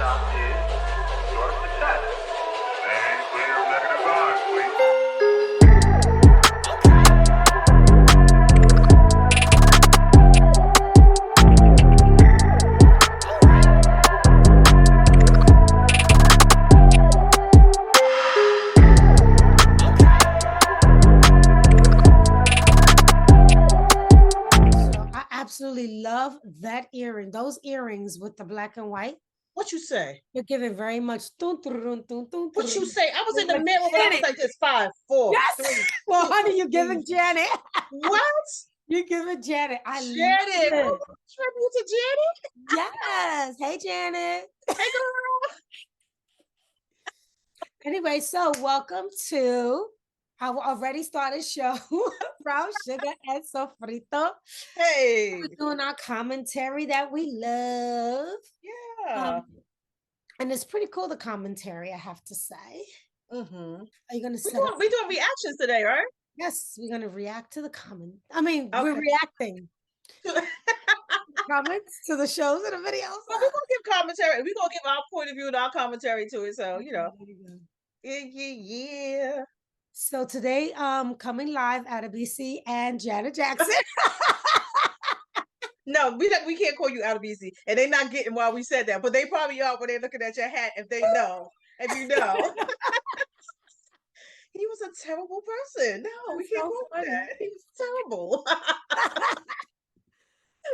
outcome is your success. And clear negative ions, please. I absolutely love that earring. Those earrings with the black and white. What you say? You're giving very much. What you say? I was in the mirror, but I was like this 5, 4, Yes. 3. Well, honey, you're giving Janet. What? You're giving Janet. I Janet. love it. Tribute to Janet. Yes. Hey, Janet. Hey, girl. Anyway, so welcome to our already started show from Sugar and Sofrito. Hey. We're doing our commentary that we love. Yeah. And it's pretty cool, the commentary, I have to say. Mm-hmm. Are you going to We're doing reactions today, right? Yes, we're going to react to the comment. I mean, Okay. we're reacting comments to the shows and the videos. Well, we're going to give commentary. We're going to give our point of view and our commentary to it. So, you know. Yeah. So today, coming live out of BC and Janet Jackson. No, we can't call you out of BC. And they're not getting why we said that. But they probably are when they're looking at your hat if they know. If you know. He was a terrible person. No, we can't call him that. He was terrible.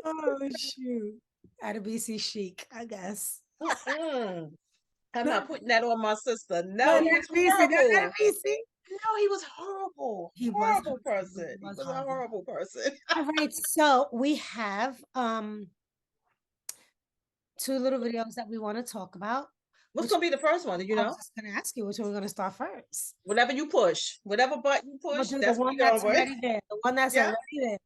Oh, shoot. Out of BC chic, I guess. I'm not putting that on my sister. No, No, he was horrible. BC. No, he was horrible. He was a horrible person. He was a horrible person. All right, so we have 2 little videos that we want to talk about. What's going to be the first one? Do you know? I was just going to ask you which one we're going to start first. Whatever you push, whatever button you push, We'll do that's the what one we're that's going with. already there. The one that's already there.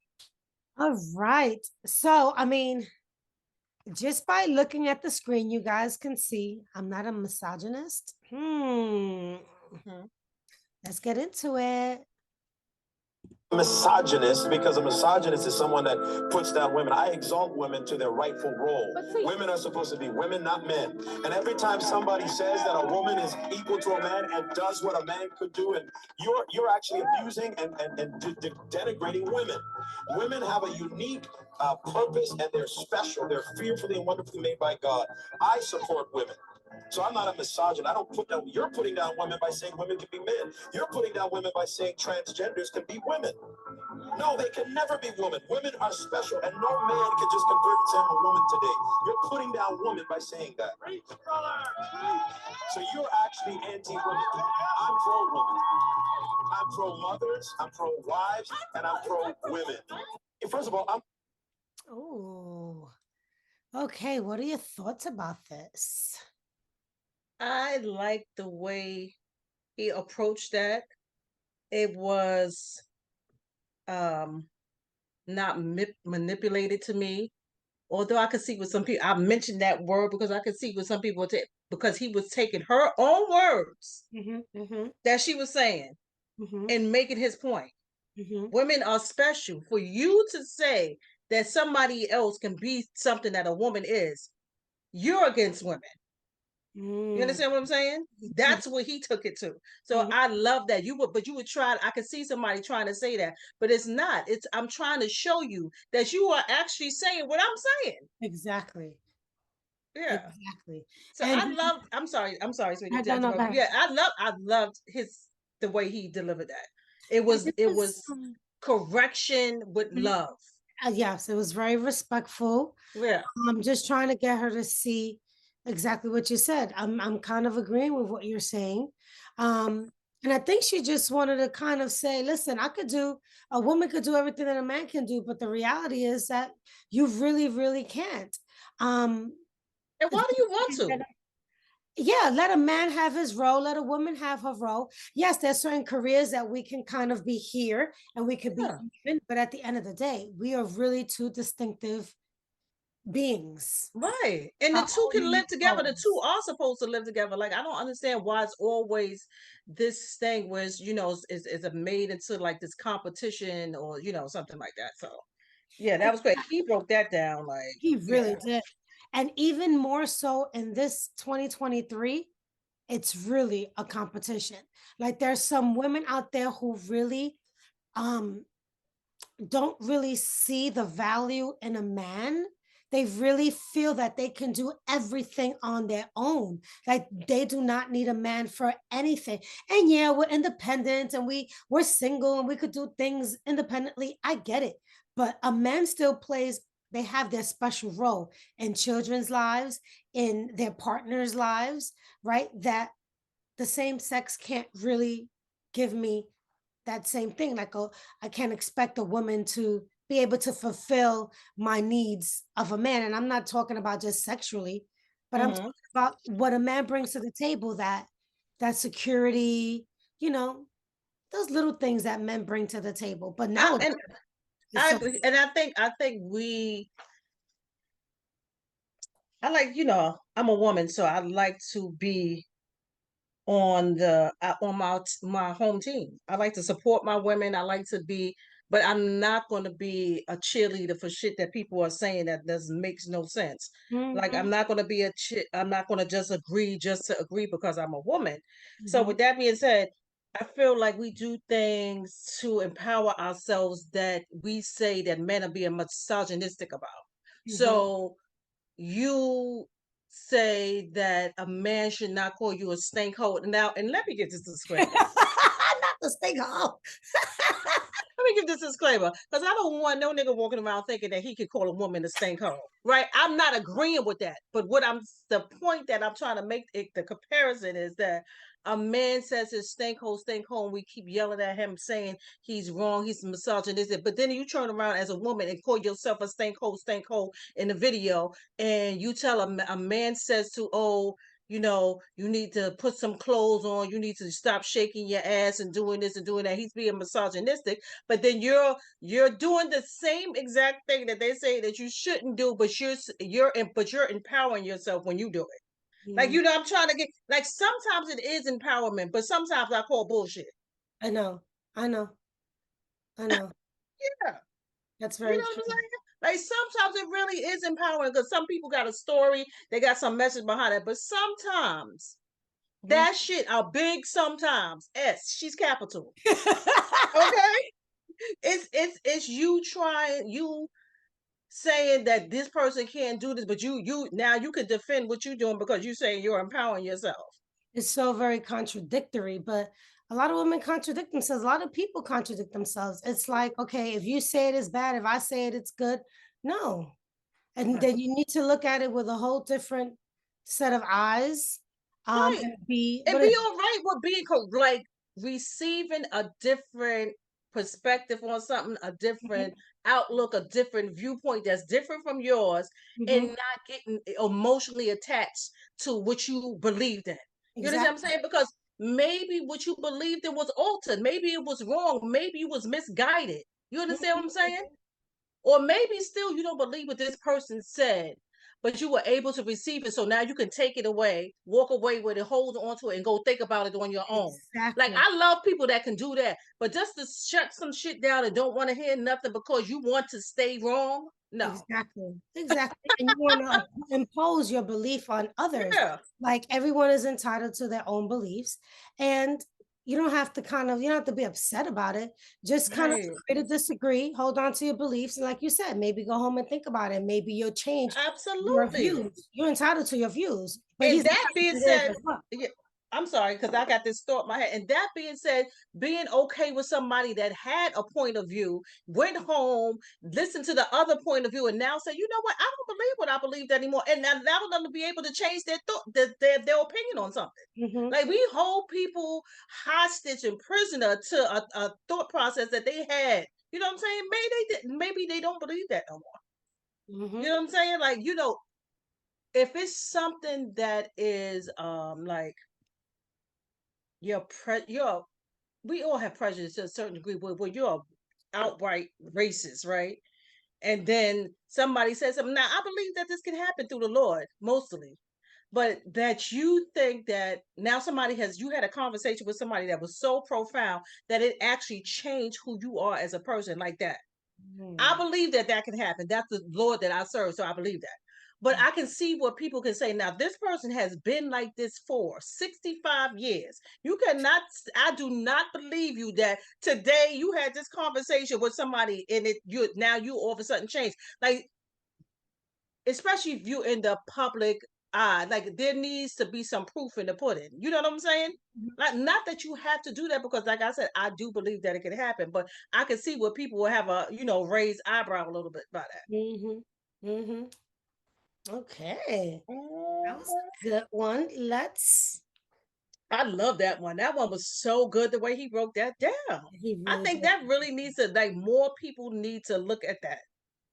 All right. So, I mean, just by looking at the screen, you guys can see I'm not a misogynist. Let's get into it. Misogynist, because a misogynist is someone that puts down women. I exalt women to their rightful role. Women are supposed to be women, not men. And every time somebody says that a woman is equal to a man and does what a man could do, and you're actually abusing and denigrating women. Women have a unique purpose, and they're special. They're fearfully and wonderfully made by God. I support women. So I'm not a misogynist. I don't put down. You're putting down women by saying women can be men. You're putting down women by saying transgenders can be women. No, they can never be women. Women are special, and no man can just convert into a woman today. You're putting down women by saying that. So you're actually anti-women. I'm pro-women. I'm pro-mothers. I'm pro-wives, and I'm pro-women. First of all, I'm. Oh, okay. What are your thoughts about this? I like the way he approached that. It was not manipulated to me. Although I could see with some people, I mentioned that word because I could see with some people, because he was taking her own words that she was saying and making his point. Women are special. For you to say that somebody else can be something that a woman is, you're against women. You understand what I'm saying? That's what he took it to. So I love that. You would try. I could see somebody trying to say that, but it's not. I'm trying to show you that you are actually saying what I'm saying. Exactly. Yeah. Exactly. So I'm sorry, sweetie. No. Yeah, I loved the way he delivered that. It was correction with love. Yes, it was very respectful. Yeah. I'm just trying to get her to see exactly what you said. I'm kind of agreeing with what you're saying. And I think she just wanted to kind of say, listen, a woman could do everything that a man can do, but the reality is that you really, really can't. And why do you want to? Yeah, let a man have his role, let a woman have her role. Yes, there's certain careers that we can kind of be here and we could be even, but at the end of the day, we are really 2 distinctive beings. Right. And the 2 can live together. The 2 are supposed to live together. Like, I don't understand why it's always this thing where it's, is made into like this competition or, something like that. So yeah, that was great. He broke that down. Like, he really did. And even more so in this 2023, it's really a competition. Like there's some women out there who really um don't really see the value in a man. They really feel that they can do everything on their own. Like they do not need a man for anything. And yeah, we're independent and we're single and we could do things independently. I get it. But a man still plays, they have their special role in children's lives, in their partners' lives, right? That the same sex can't really give me that same thing. Like, oh, I can't expect a woman to be able to fulfill my needs of a man. And I'm not talking about just sexually, but I'm talking about what a man brings to the table, that security, you know, those little things that men bring to the table. But now I agree. And I think I like, I'm a woman, so I like to be on my home team. I like to support my women. I like to be, but I'm not going to be a cheerleader for shit that people are saying that doesn't makes no sense. Like I'm not going to be I'm not going to just to agree because I'm a woman. So with that being said, I feel like we do things to empower ourselves that we say that men are being misogynistic about. So you say that a man should not call you a stink hole. Now, and let me get this disclaimer. Not the stink hole. Let me give this disclaimer because I don't want no nigga walking around thinking that he could call a woman a stink hole, right? I'm not agreeing with that. But the point that I'm trying to make the comparison is that a man says his stink hole, and we keep yelling at him saying he's wrong, he's misogynistic. But then you turn around as a woman and call yourself a stink hole in the video, and you tell a man says to, oh, you need to put some clothes on, you need to stop shaking your ass and doing this and doing that. He's being misogynistic, but then you're doing the same exact thing that they say that you shouldn't do, but you're empowering yourself when you do it. Like, I'm trying to get, like, sometimes it is empowerment, but sometimes I call bullshit. I know. Yeah. That's very true. Like sometimes it really is empowering because some people got a story, they got some message behind it, but sometimes that shit are big sometimes. She's capital. Okay? It's you saying that this person can't do this, but you now you can defend what you're doing because you say you're empowering yourself. It's so very contradictory, but a lot of women contradict themselves. A lot of people contradict themselves. It's like, okay, if you say it is bad, if I say it's good, no. And then you need to look at it with a whole different set of eyes. Right. And be all right with being like receiving a different perspective on something, a different outlook, a different viewpoint that's different from yours, and not getting emotionally attached to what you believed in. You understand what I'm saying? Because maybe what you believed in was altered. Maybe it was wrong. Maybe it was misguided. You understand what I'm saying? Or maybe still you don't believe what this person said, but you were able to receive it. So now you can take it away, walk away with it, hold on to it, and go think about it on your own. Like, I love people that can do that, but just to shut some shit down and don't want to hear nothing because you want to stay wrong. No. Exactly. And you want to impose your belief on others. Yeah. Like everyone is entitled to their own beliefs. And you don't have to you don't have to be upset about it. Just kind of agree to disagree, hold on to your beliefs. And like you said, maybe go home and think about it. Maybe you'll change your views. You're entitled to your views. But and that being said, I'm sorry, because I got this thought in my head. And that being said, being okay with somebody that had a point of view, went home, listened to the other point of view, and now say, you know what, I don't believe what I believed anymore. And now them to be able to change their thought, their opinion on something. Like, we hold people hostage and prisoner to a thought process that they had. You know what I'm saying? Maybe they don't believe that no more. You know what I'm saying? Like, if it's something that is like we all have prejudice to a certain degree where you're outright racist, right? And then somebody says something. Now, I believe that this can happen through the Lord, mostly. But that you think that now you had a conversation with somebody that was so profound that it actually changed who you are as a person like that. I believe that can happen. That's the Lord that I serve, so I believe that. But I can see what people can say. Now, this person has been like this for 65 years. I do not believe you that today you had this conversation with somebody and you all of a sudden change. Like, especially if you're in the public eye, like there needs to be some proof in the pudding. You know what I'm saying? Like, not that you have to do that, because like I said, I do believe that it can happen, but I can see where people will have a, raised eyebrow a little bit by that. Okay. That was a good one. I love that one. That one was so good the way he broke that down. I think that really needs to, like, more people need to look at that.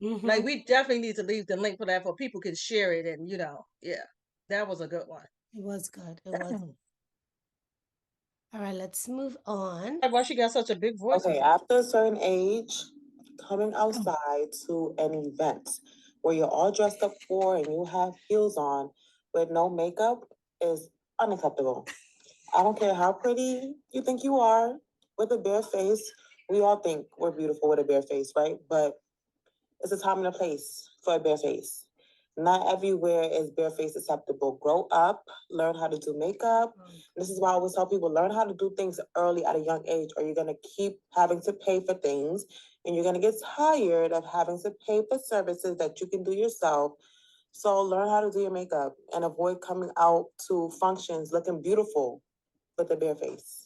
Like, we definitely need to leave the link for that, for people can share it, and yeah, that was a good one. It was good. It was. All right, let's move on. Why she got such a big voice? Okay, after a certain age, coming outside to an event where you're all dressed up for and you have heels on with no makeup is unacceptable. I don't care how pretty you think you are with a bare face. We all think we're beautiful with a bare face, right? But it's a time and a place for a bare face. Not everywhere is bare face acceptable. Grow up, learn how to do makeup. This is why I always tell people, learn how to do things early at a young age, or you're going to keep having to pay for things, and you're going to get tired of having to pay for services that you can do yourself. So learn how to do your makeup and avoid coming out to functions looking beautiful with a bare face.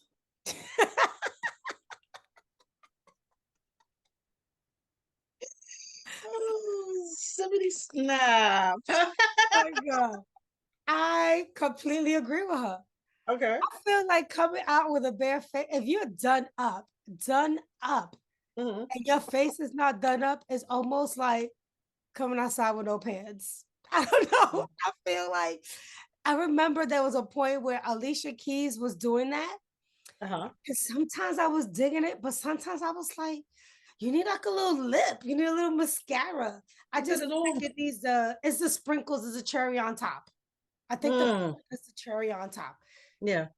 Somebody snap. Oh my God. I completely agree with her. Okay. I feel like coming out with a bare face, if you're done up, and your face is not done up, is almost like coming outside with no pants. I don't know. I feel like I remember there was a point where Alicia Keys was doing that. And sometimes I was digging it, but sometimes I was like, you need like a little lip, you need a little mascara. I just think it needs it's the sprinkles, it's a cherry on top. I think it's the cherry on top. Yeah.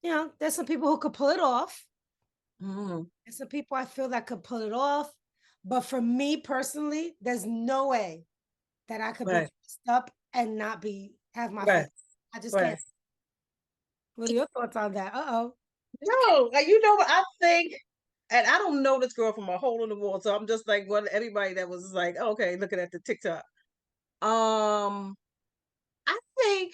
There's some people who could pull it off. There's some people I feel that could pull it off. But for me personally, there's no way that I could be dressed up and not have my face. I just can't. What are your thoughts on that? No, you know what I think? And I don't know this girl from a hole in the wall, so I'm just like everybody that was like, okay, looking at the TikTok. I think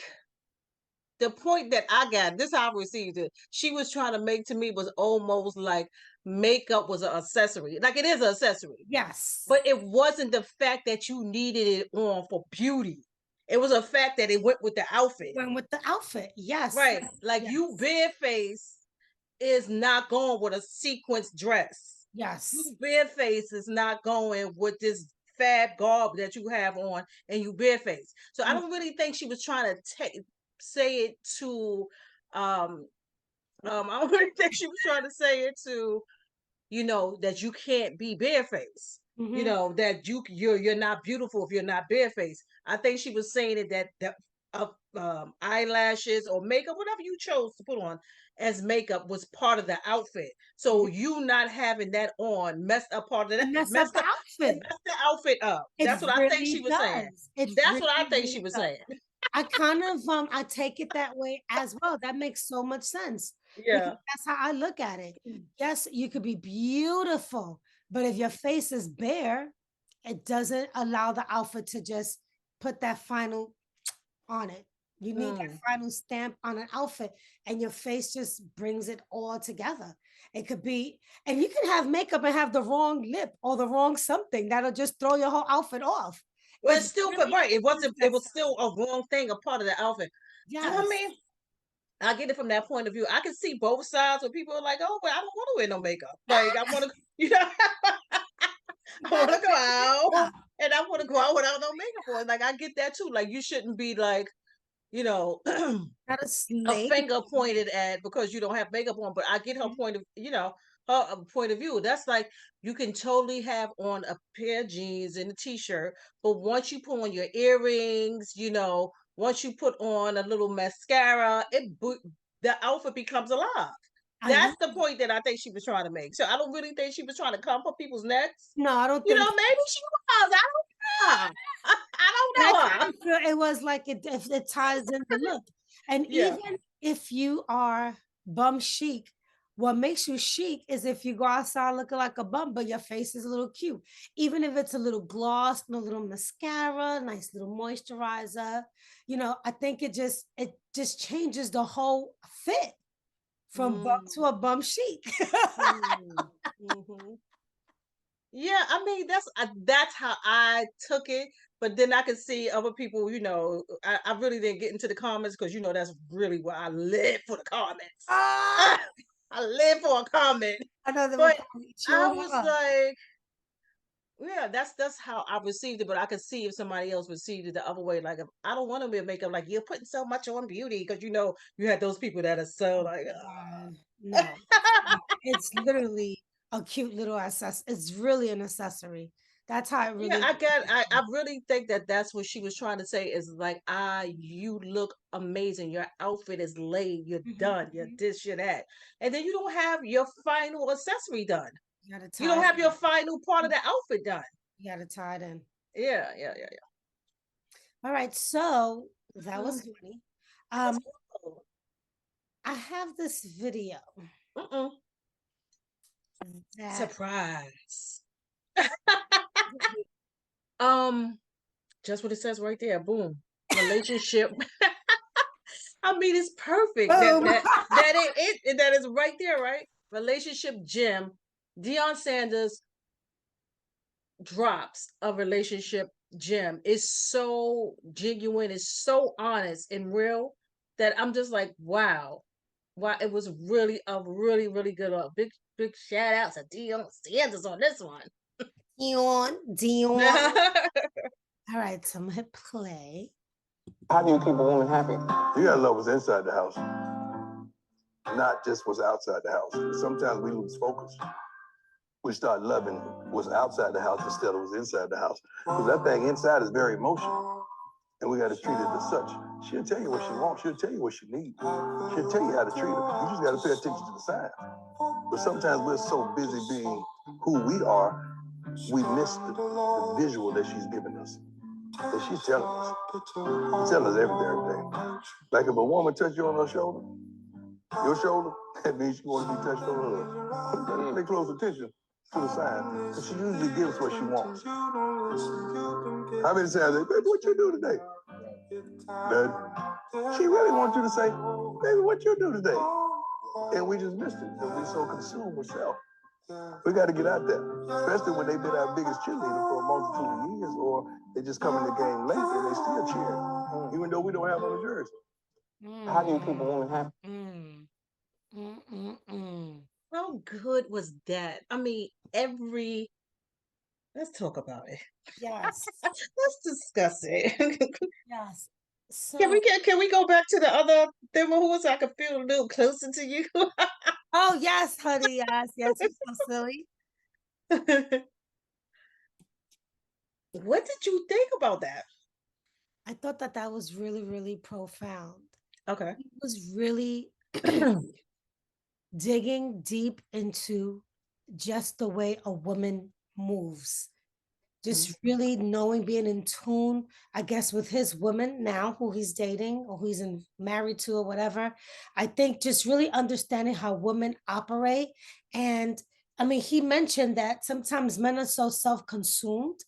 the point that I got, this how I received it, she was trying to make to me was almost like makeup was an accessory. Like, it is an accessory. Yes. But it wasn't the fact that you needed it on for beauty. It was a fact that it went with the outfit. Went with the outfit, yes. Right. Like, you bare face is not going with a sequence dress. Yes. You bare face is not going with this fab garb that you have on, and you bare face. So I don't really think she was trying to say it to I don't really think she was trying to say it to that you can't be barefaced. That you're not beautiful if you're not barefaced. I think she was saying it that eyelashes or makeup, whatever you chose to put on as makeup, was part of the outfit. So you not having that on messed up part of that. Messed up the outfit. Messed the outfit up. That's what I think she was saying. That's what I think she was saying. I kind of I take it that way as well. That makes so much sense. Yeah. That's how I look at it. Yes, you could be beautiful, but if your face is bare, it doesn't allow the outfit to just put that final on it. You need that final stamp on an outfit, and your face just brings it all together. It could be, and you can have makeup and have the wrong lip or the wrong something that'll just throw your whole outfit off. Well, it's still right. It was still a wrong thing, a part of the outfit. Yes. You know what I mean? I get it from that point of view. I can see both sides where people are like, oh, but I don't want to wear no makeup. Like, I want to, I want to go out, and I want to go out without no makeup on. Like, I get that too. Like, you shouldn't be like, not a finger pointed at because you don't have makeup on. But I get her point of, her point of view. That's like, you can totally have on a pair of jeans and a t-shirt, but once you put on your earrings, once you put on a little mascara, the outfit becomes alive. That's the point that I think she was trying to make. So I don't really think she was trying to come for people's necks. No, I don't think. Maybe she was. I don't I feel it was like if it ties in the look. And Yeah. even if you are bum chic, what makes you chic is if you go outside looking like a bum, but your face is a little cute. Even if it's a little gloss and a little mascara, nice little moisturizer, I think it just changes the whole fit from bum to a bum chic. Yeah, I mean that's how I took it, but then I could see other people. I really didn't get into the comments because that's really where I live for the comments. Ah! I live for a comment, I know they were but probably I chewing was up. like, yeah, that's how I received it. But I could see if somebody else received it the other way. Like, if I don't want to wear makeup, like you're putting so much on beauty because you had those people that are so like, No, it's literally a cute little accessory. It's really an accessory. That's how it yeah, really. I really think that that's what she was trying to say is like, you look amazing. Your outfit is laid. You're done. You're this, you're that. And then you don't have your final accessory done. You gotta You tie don't it have in. your final part of the outfit done. You gotta tie it in. Yeah. All right, so that was Mhm. funny. That's cool. I have this video that Surprise. Just what it says right there. Boom. Relationship. I mean, it's perfect boom. that is right there, right? Relationship gym. Deion Sanders drops a relationship gem. It's so genuine, it's so honest and real that I'm just like, wow. Wow, it was really a really, really good big shout out to Deion Sanders on this one. Dion. All right, so I'm gonna hit play. How do you keep a woman happy? You gotta love what's inside the house, not just what's outside the house. Sometimes we lose focus. We start loving what's outside the house instead of what's inside the house. Because that thing inside is very emotional. And we got to treat it as such. She'll tell you what she wants. She'll tell you what she needs. She'll tell you how to treat her. You just got to pay attention to the signs. But sometimes we're so busy being who we are, we miss the visual that she's giving us. That she's telling us. She's telling us everything. Like if a woman touches you on her shoulder, your shoulder, that means she wants to be touched on hers. Pay close attention to the signs. Because she usually gives what she wants. How many times they, baby, what you do today? None. She really wants you to say, baby, what you do today? And we just missed it because we're so consumed with self. We got to get out there, especially when they've been our biggest cheerleader for a multitude of years, or they just come in the game late and they still cheer, even though we don't have on a jersey. How do you keep a woman happy? How good was that? I mean, let's talk about it. Yes. Let's discuss it. Yes. So Can we go back to the other thing so I can feel a little closer to you? oh yes, honey, yes, you're so silly. What did you think about that? I thought that was really, really profound. Okay. It was really digging deep into just the way a woman moves. Just really knowing, being in tune, I guess, with his woman now who he's dating or who he's married to or whatever. I think just really understanding how women operate. And I mean, he mentioned that sometimes men are so self-consumed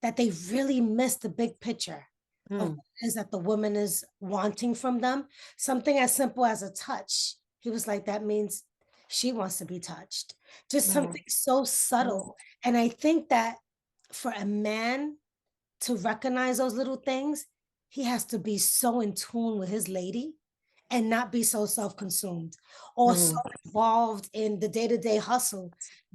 that they really miss the big picture of what it is that the woman is wanting from them. Something as simple as a touch. He was like, that means she wants to be touched. Just something so subtle. And I think that for a man to recognize those little things, he has to be so in tune with his lady and not be so self-consumed or so involved in the day-to-day hustle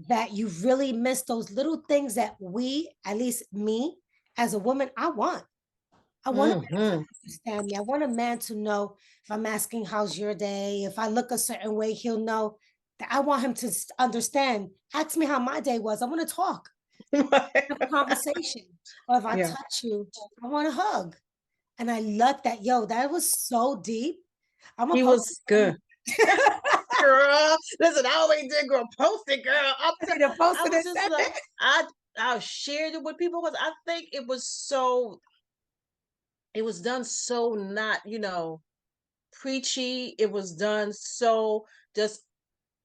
that you really miss those little things that we, at least me as a woman, I want a man to understand me. I want a man to know if I'm asking how's your day, if I look a certain way, he'll know that I want him to understand. Ask me how my day was. I want to talk. Have a conversation. Or if I touch you, I want a hug. And I love that. Yo, that was so deep. He was good. Girl, listen, I always did, girl. Post it, girl. I was just like, I shared it with people because I think it was so it was done so not, preachy. It was done so just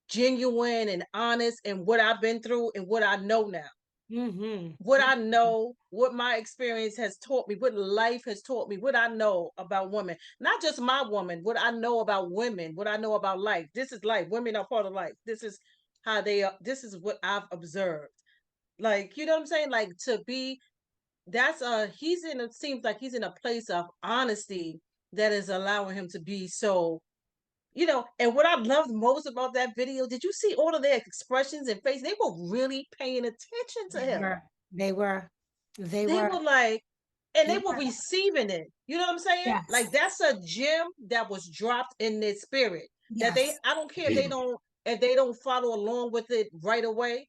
genuine and honest, and what I've been through and what I know now. What I know, what my experience has taught me, what life has taught me, what I know about women, not just my woman, what I know about women, what I know about life. This is life. Women are part of life. This is how they are. This is what I've observed. Like, you know what I'm saying? Like, to be, he's in, it seems like he's in a place of honesty that is allowing him to be so, and what I loved most about that video, did you see all of their expressions and face? They were really paying attention to him. They were like, and they were receiving it. You know what I'm saying? Yes. Like, that's a gem that was dropped in their spirit. Yes. That I don't care if they don't follow along with it right away.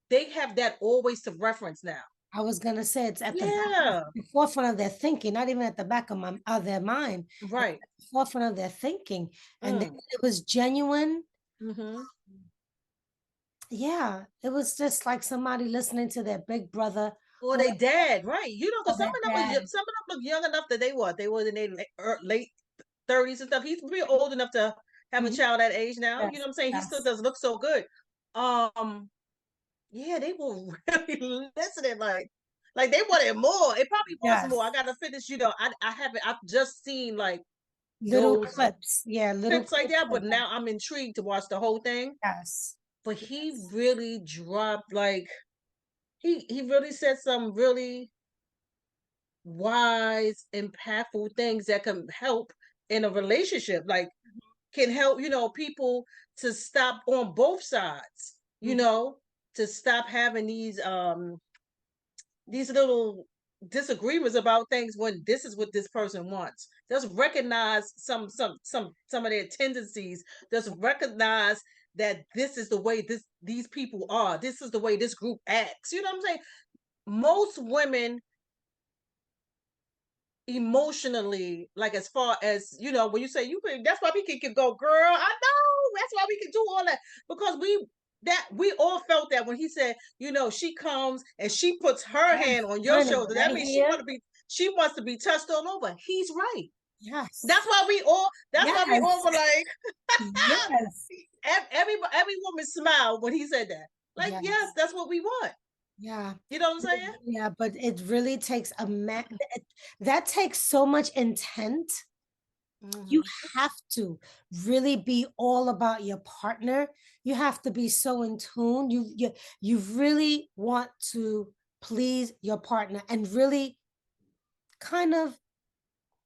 They have that always to reference now. I was gonna say it's at the forefront of their thinking, not even at the back of their mind. Right. At the forefront of their thinking. And it was genuine. Yeah, it was just like somebody listening to their big brother. Or they dad, right? Because some of them look young enough that they were in their late 30s and stuff. He's pretty old enough to have a child that age now. Yes, you know what I'm saying? He still does look so good. Yeah, they were really listening, like they wanted more. It probably was more. I gotta finish, I've just seen like little clips. Yeah, little clips like that, but now I'm intrigued to watch the whole thing. Yes. But he really dropped, like, he really said some really wise, impactful things that can help in a relationship, like can help, people to stop on both sides, to stop having these little disagreements about things when this is what this person wants. Just recognize some of their tendencies. Just recognize that this is the way these people are. This is the way this group acts. You know what I'm saying? Most women emotionally, like, as far as, when you say that's why we can go, girl, I know, that's why we can do all that, because we all felt that when he said, she comes and she puts her hand on your shoulder. That means she wants to be touched all over. He's right. Yes. That's why we all were like, yes. Every woman smiled when he said that. Like, yes, that's what we want. Yeah. You know what I'm saying? Yeah, but it really takes that takes so much intent. You have to really be all about your partner. You have to be so in tune. You really want to please your partner and really kind of,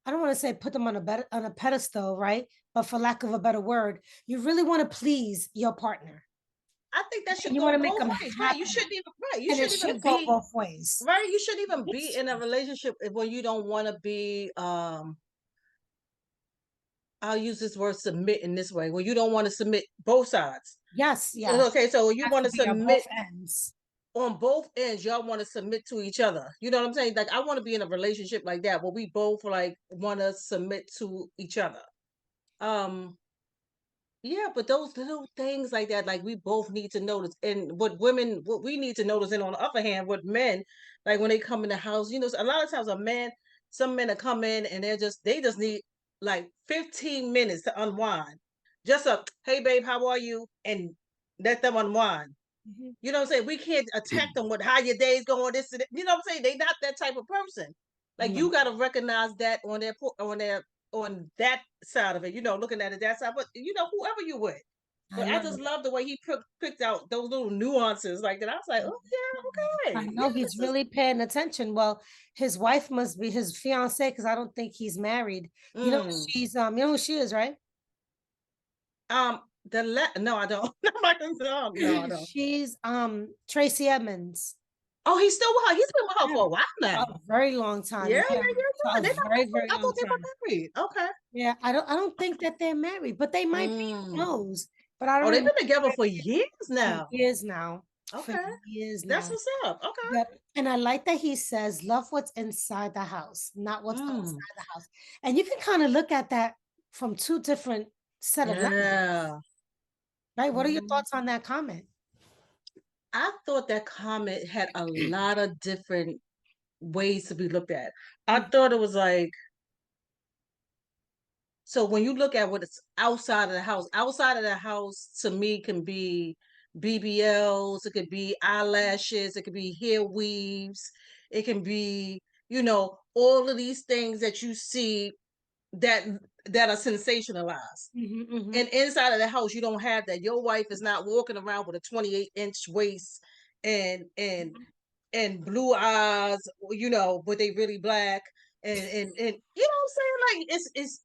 I don't want to say put them on a pedestal, right? But for lack of a better word, you really want to please your partner. I think that should go both ways, right? You shouldn't even, right? You shouldn't even go both ways, right? You shouldn't even be in a relationship when you don't want to be. I'll use this word submit in this way, when you don't want to submit both sides. Yes, yes. Okay, so you want to submit on both ends. Y'all want to submit to each other. You know what I'm saying? Like, I want to be in a relationship like that where we both like want to submit to each other. Yeah, but those little things like that, like, we both need to notice. And what we need to notice, and on the other hand, what men, like, when they come in the house, a lot of times some men will come in and they just need like 15 minutes to unwind. Just hey babe, how are you? And let them unwind. You know what I'm saying? We can't attack them with how your day's going, this and that. You know what I'm saying? They not that type of person. Like, you got to recognize that on that side of it, looking at it that side, but whoever you with. But I just love the way he picked out those little nuances like that. I was like, oh yeah, okay. I know he's really paying attention. Well, his wife must be his fiance, because I don't think he's married. She's you know who she is, right? No, I don't. No, I don't. She's Tracy Edmonds. Oh, he's still with her. He's been with her for a while now. A very long time. Yeah. I thought they were married. Okay. Yeah, I don't think that they're married, but they might be. Who knows? But I don't. Oh, they've been together for years now. Okay. That's what's up. Okay. Yep. And I like that he says, "Love what's inside the house, not what's outside the house." And you can kind of look at that from two different set of lenses. Right? What are your thoughts on that comment? I thought that comment had a lot of different ways to be looked at. I thought it was like, So when you look at what it's outside of the house to me can be BBLs, it could be eyelashes, it could be hair weaves, it can be, all of these things that you see that are sensationalized. And inside of the house, you don't have that. Your wife is not walking around with a 28-inch waist and blue eyes, but they really black. And you know what I'm saying? Like it's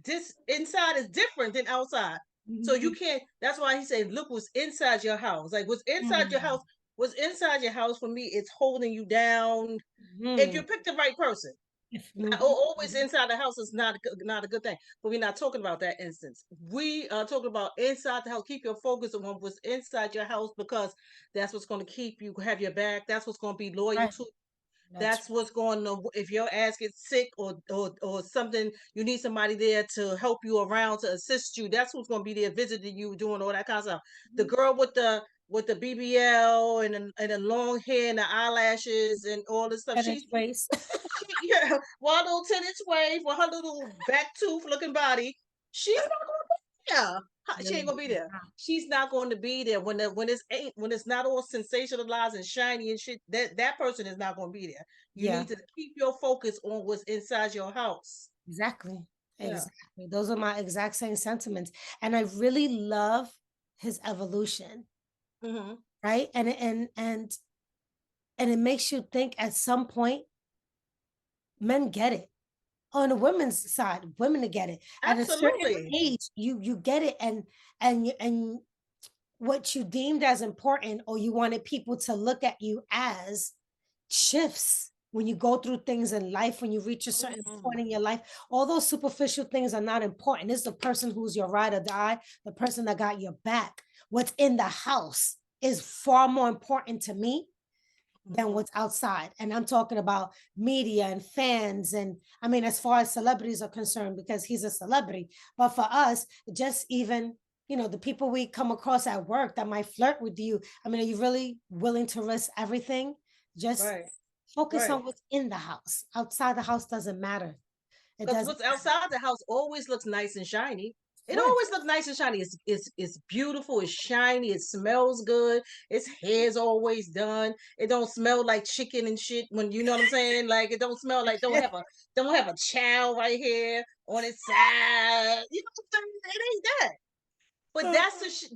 this inside is different than outside. So you can't, that's why he said, look what's inside your house. Like what's inside your house for me, it's holding you down. If you pick the right person. Always inside the house is not a good thing, but we're not talking about that instance. We are talking about inside the house. Keep your focus on what's inside your house, because that's what's going to keep you, have your back. That's what's going to be loyal to. That's what's going to, if your ass gets sick or something, you need somebody there to help you around, to assist you. That's what's going to be there visiting you, doing all that kind of stuff. The girl with the BBL and the long hair and the eyelashes and all this stuff. She's yeah, one little 10-inch wave with her little back tooth looking body. She's not going to be there. She ain't going to be there. She's not going to be there when it's not all sensationalized and shiny and shit. That person is not going to be there. You need to keep your focus on what's inside your house. Exactly. Those are my exact same sentiments, and I really love his evolution. Right, and it makes you think at some point. Men get it. On the women's side, women to get it. Absolutely. At a certain age, you get it, and what you deemed as important, or you wanted people to look at you as, shifts when you go through things in life. When you reach a certain point in your life, all those superficial things are not important. It's the person who's your ride or die, the person that got your back. What's in the house is far more important to me than what's outside. And I'm talking about media and fans. And I mean, as far as celebrities are concerned, because he's a celebrity, but for us, just even, the people we come across at work that might flirt with you. I mean, are you really willing to risk everything? Just focus on what's in the house. Outside the house doesn't matter. Because what's outside the house always looks nice and shiny. It always looks nice and shiny. It's beautiful. It's shiny. It smells good. Its hair's always done. It don't smell like chicken and shit. When you know what I'm saying, like it don't smell like don't have a chow right here on its side. You know what I'm saying? It ain't that. But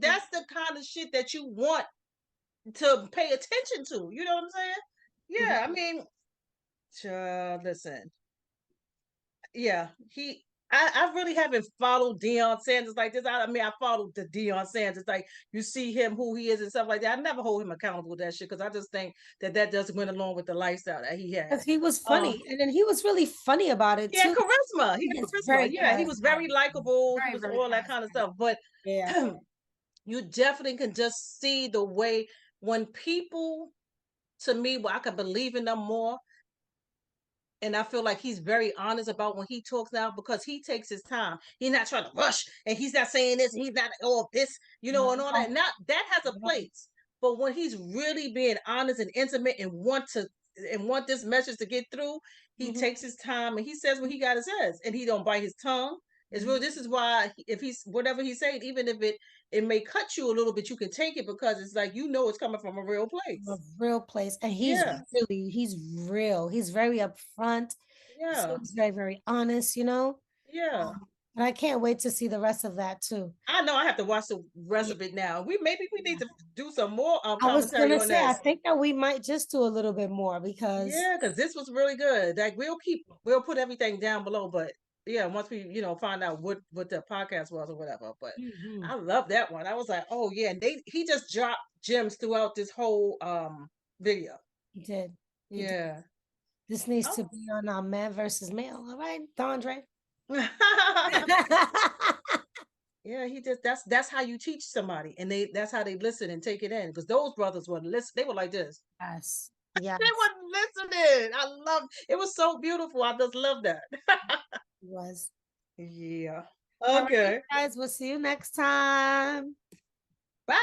that's the kind of shit that you want to pay attention to. You know what I'm saying? Yeah, I mean, listen. Yeah, I really haven't followed Deion Sanders like this. I mean, I followed the Deion Sanders. Like, you see him, who he is and stuff like that. I never hold him accountable with that shit, because I just think that just went along with the lifestyle that he had. Because he was funny. And then he was really funny about it, too. Yeah, charisma. He had charisma. Yeah, he was very likable. He was all that kind of stuff. But you definitely can just see the way when people, to me, where I can believe in them more. And I feel like he's very honest about when he talks now, because he takes his time. He's not trying to rush, and he's not saying this, and he's not all this, and all that. Not that has a place. But when he's really being honest and intimate and want this message to get through, he takes his time and he says what he got to say, and he don't bite his tongue. It's real. This is why if he's whatever he's saying, even if it may cut you a little bit, you can take it, because it's like, it's coming from a real place. A real place. And he's real. He's very upfront. Yeah. He's very, very honest, Yeah. And I can't wait to see the rest of that too. I know I have to watch the rest of it now. Maybe we need to do some more I was commentary gonna on say, this. I think that we might just do a little bit more, because because this was really good. Like, we'll put everything down below, but yeah, once we find out what the podcast was or whatever. But I love that one. I was like, oh yeah, and he just dropped gems throughout this whole video. He did. Yeah. This needs to be on our Man versus Male. All right, Dondre. Yeah, that's how you teach somebody, and that's how they listen and take it in, because those brothers wouldn't listen. They were like this. Yes. They wasn't listening. I loved it. Was so beautiful. I just love that. It was. Yeah. Okay. Right, guys, we'll see you next time. Bye.